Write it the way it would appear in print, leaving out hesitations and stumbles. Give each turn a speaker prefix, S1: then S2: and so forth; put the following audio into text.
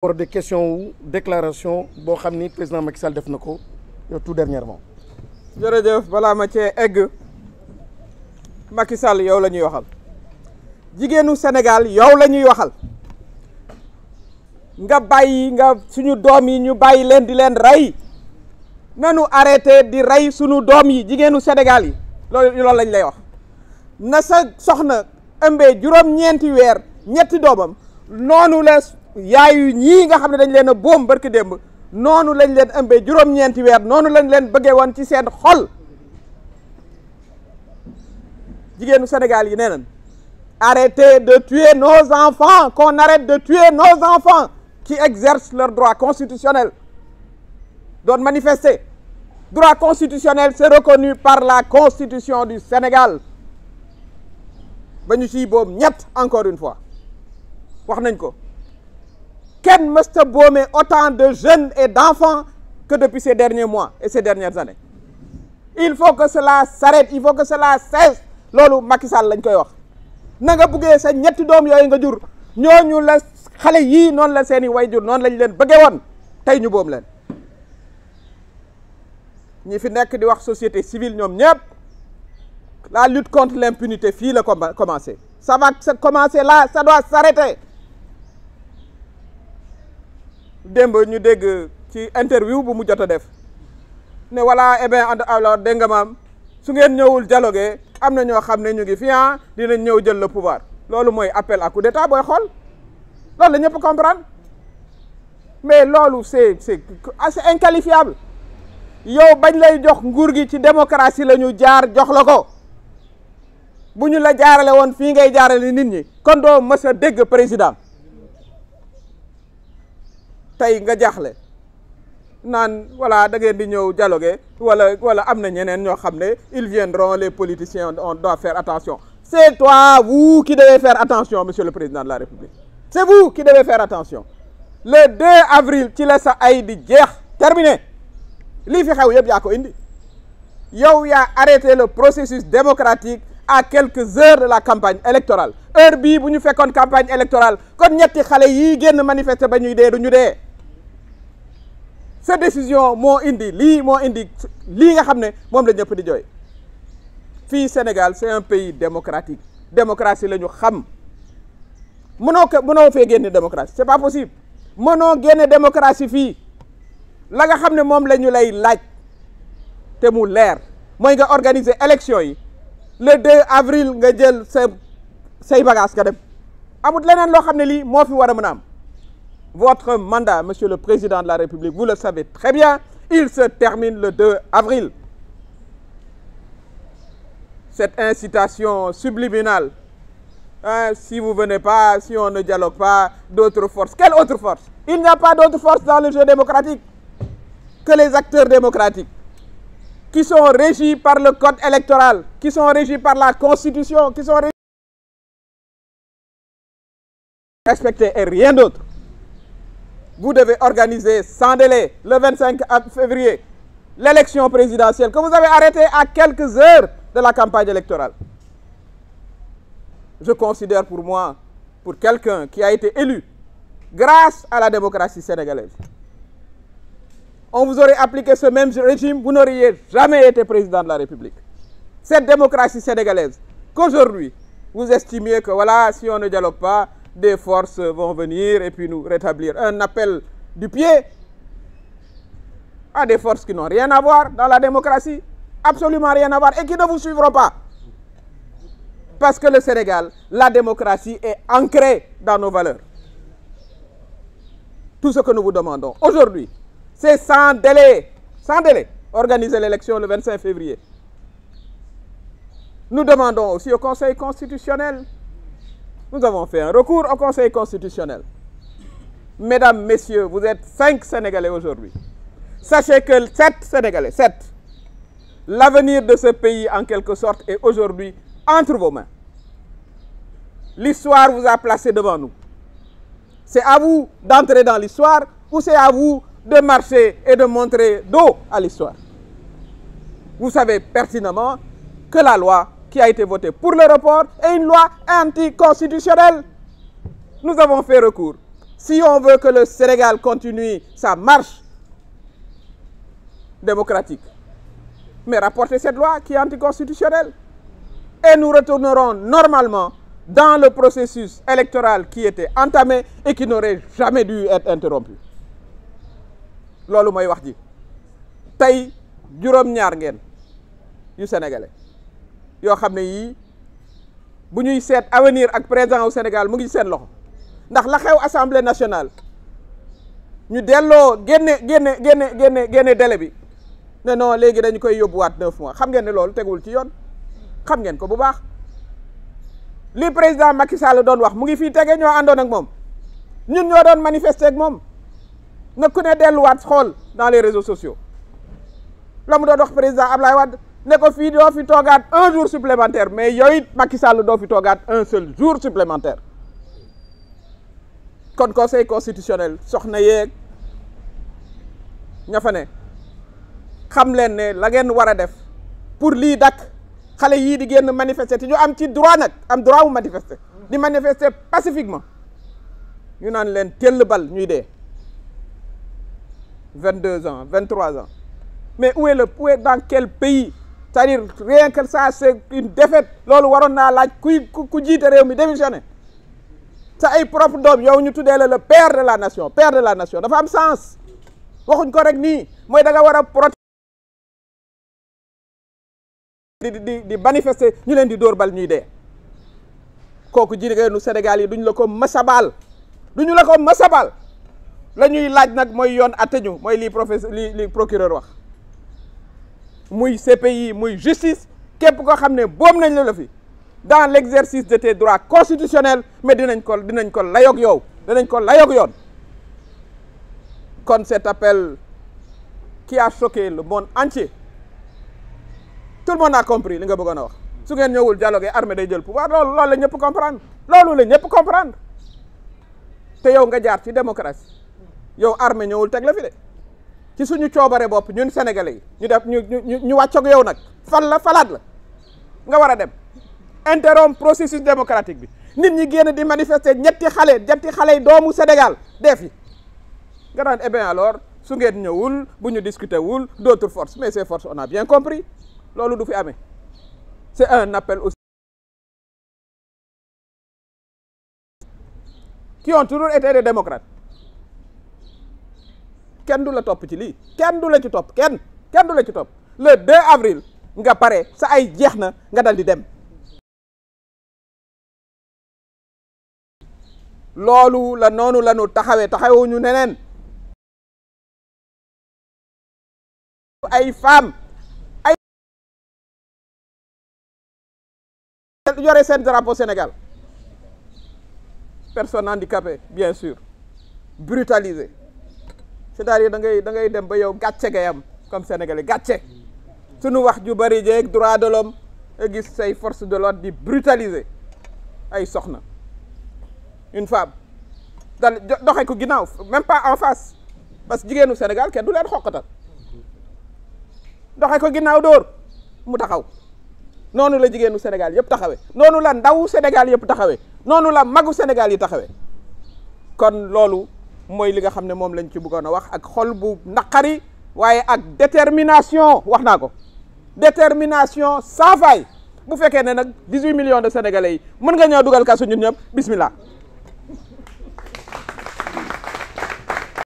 S1: pour des questions ou déclaration boo xam ni président Macky Sall def na ko tout dernièrement.
S2: jërëjëf balaa ma cee egg Macky Sall yow la ñuy waxal jigéenu Sénégal yow la ñuy waxal nga bàyyi nga suñu doom yi ñu bàyyi leen di leen rey nanu arrêté di rey suñu doom yi jigéenu Sénégal yi loolu lañ lay wax na sa soxna ëmbee juróom-ñeenti weer ñetti doomam noonu la yaayu ñii nga xam ne dañ leen a boom barki démb noonu lañ leen ëmbee juróom-ñeenti weer noonu lañ leen bëggee woon ci seen xol jigéenu Sénégal yi nee nañ arrêtez de tuer nos enfants, qu'on arrête de tuer nos enfants qui exercent leur droit constitutionnel doon manifester. Droit constitutionnel, c'est reconnu par la Constitution du Sénégal ba ñu ciy boom ñett encore une fois wax nañ ko kenn mësta boomee autant de jeunes et d'enfants que depuis ces derniers mois et ces dernières années. Il faut que cela s'arrête, il faut que cela cesse. Loolu Macky Sall lañ koy wax na nga buggee sa ñetti doom yooyu nga jur ñooñu la xale yii noonu la seeni way jur noonu lañ leen bëggee woon tey ñu boom leen. ñi fi nekk di wax société civile ñoom ñëpp la lutte contre l'impunité fii la commencé ça va commencer là, ça doit s'arrêter. démb ñu dégg ci interview bu mu jot a def ne voilà eh bien alors dégg nga maam su ngeen ñëwul dialoguer am na ñoo xam ne ñu ngi fi dinañ ñëw jël le pouvoir loolu mooy appel à coup d'état booy xool loolu la ñëpp comprendre mais loolu c'est assez inqualifiable. yow bañ lay jox nguur gi ci démocratie la ñu jaar jox la ko bu ñu la jaarale woon fii ngay jaarale nit ñi kon doo mës a dégg président tey nga jaaxle naan voilà da ngeen di ñëw dialoguer wala am na ñeneen ñoo xam ne ils viendront les politiciens on doit faire attention. C'est toi vous qui devez faire attention monsieur le président de la République c'est vous qui devez faire attention. Le 2 avril ci la sa ay di jeex terminé. lii fi xew yëpp yaa ko indi yow yaa arrêté le processus démocratique à quelques heures de la campagne électorale heure bii bu ñu fekkoon campagne électorale kon ñetti xale yii génn manifester ba ñuy dee du ñu dee sa décision moo indi lii nga xam ne moom la ñëpp di jooy fii Sénégal c'est un pays démocratique démocratie la ñu xam mënoo fee génne démocratie c'est pas possible mënoo génne démocratie fii la nga xam ne moom la ñu lay laaj te mu leer mooy nga organiser élection yi le 2 avril nga jël say bagages nga dem amut leneen loo xam ne lii moo fi war a mën a am. Votre mandat monsieur le président de la République vous le savez très bien il se termine le 2 avril. Cette incitation subliminale si vous venez pas, si on ne dialogue pas, d'autres forces. Quelle autre force? Il n'y a pas d'autre force dans le jeu démocratique que les acteurs démocratiques qui sont régis par le code électoral, qui sont régis par la constitution, qui sont régis respectés et rien d'autre. Vous devez organiser sans délai le 25 février l'élection présidentielle que vous avez arrêtée à quelques heures de la campagne électorale. Je considère pour moi, pour quelqu'un qui a été élu grâce à la démocratie sénégalaise, on vous aurait appliqué ce même régime, vous n'auriez jamais été président de la République. Cette démocratie sénégalaise, qu'aujourd'hui, vous estimiez que voilà, si on ne dialogue pas, des forces vont venir et puis nous rétablir. Un appel du pied à des forces qui n'ont rien à voir dans la démocratie, absolument rien à voir, et qui ne vous suivront pas. Parce que le Sénégal, la démocratie est ancrée dans nos valeurs. Tout ce que nous vous demandons aujourd'hui, c'est sans délai, organiser l'élection le 25 février. Nous demandons aussi au Conseil constitutionnel, nous avons fait un recours au Conseil constitutionnel. Mesdames, messieurs, vous êtes 5 Sénégalais aujourd'hui. Sachez que 7 Sénégalais, 7, l'avenir de ce pays en quelque sorte est aujourd'hui entre vos mains. L'histoire vous a placé devant nous. C'est à vous d'entrer dans l'histoire ou c'est à vous de marcher et de montrer dos à l'histoire. Vous savez pertinemment que la loi qui a été votée pour le report est une loi anticonstitutionnelle. Nous avons fait recours. si on veut que le Sénégal continue sa marche démocratique, mais rapportez cette loi qui est anticonstitutionnelle. Et nous retournerons normalement dans le processus électoral qui était entamé et qui n'aurait jamais dû être interrompu. Loolu mooy wax ji tey juróom-ñaar ngeen yu sénégalais yoo xam ne yii bu ñuy seet avenir ak président au Sénégal mu ngi seen loxo ndax la xew assemblée nationale ñu delloo génne délai bi ne non léegi dañu koy yóbbuwaat 9 mois xam ngeen ne loolu tegul ci yoon xam ngeen ko bu baax li président Macky Sall doon wax mu ngi fii tege ñoo àndoon ak moom ñun ñoo doon manifester ak moom na ku ne delluwaat xool dans les réseaux sociaux la mu doon wax président Ablaye Wade ne ko fii doo fi toogaat 1 jour supplémentaire mais yow it Macky Sall doo fi toogaat 1 seul jour supplémentaire kon conseil constitutionnel soxna yeeg ña fa ne xam leen ne la ngeen war a def pour lii dakk xale yii di génn manifester te ñu am ci droit nag am droit mu manifester di manifester pacifiquement ñu naan leen tell bal ñuy dee 22 ans 23 ans mais où est dans quel pays c'est-à-dire rien que ça c'est une défaite loolu waroon naa laaj ku jiite réew mi démissionné sa ay propre doom yow ñu tuddee la le père de la nation dafa am sens waxuñ ko rek nii mooy da nga war a protéger di manifester ñu leen di dóor bal ñuy dee kooku jigéenu Sénégal yi duñ la ko mësabal duñu la ko mësabal la ñuy laaj nag mooy yoon atte ñu mooy li procureur wax muy CPI muy justice képp koo xam ne boom nañ la fi dans l'exercice de tes droits constitutionnels mais dinañ ko layoog yow dinañ ko layoog yoon kon cet appel qui a choqué le monde entier tout le monde a compris li nga bëggoon a wax su ngeen ñëwul dialogue armée day jël pouvoir loolu la ñëpp comprendre te yow nga jaar ci démocratie yow armée ñëwul teg la fi de ci suñu coobare bopp ñun sénégalais yi ñu def ñu wàccoog yow nag falaat la nga war a dem interrompre processus démocratique bi nit ñi génn di manifester ñetti xale yi doomu Sénégal def yi nga daan eh bien alors su ngeen ñëwul bu ñu discuter wul d'autres forces mais ces forces on a bien compris loolu du fi amee c'est un appel aussi qui ont toujours été des démocrates kenn du la topp ci lii kenn du la ci topp kenn du la ci topp le 2 avril nga pare sa ay jeex na nga dal di dem loolu la noonu la ñu taxawuñu neneen ay femmes ay yore seen drapeau Sénégal personnes handicapées bien sûr brutalisées c'est-à-dire da ngay dem ba yow gàcce ngay am comme sénégalais gàcce suñu wax ju bari jeeg droit de l'homme nga gis say forces de l'ordre di brutaliser ay soxna une femme dal doxe ko ginnaaw même pas en face parce que jigéenu Sénégal kenn du leen xoqatal doxe ko ginnaaw dóor mu taxaw noonu la jigéenu Sénégal yëpp taxawee noonu la ndawu Sénégal yëpp taxawee noonu la magu Sénégal yi taxawee kon loolu mooy li nga xam ne moom lañ ci bëggoon a wax ak xol bu naqari waaye ak détermination wax naa ko détermination sans faille bu fekkee ne nag 18 millions de Sénégalais yi mën nga ñëw dugal kaso ñun ñëpp bismillah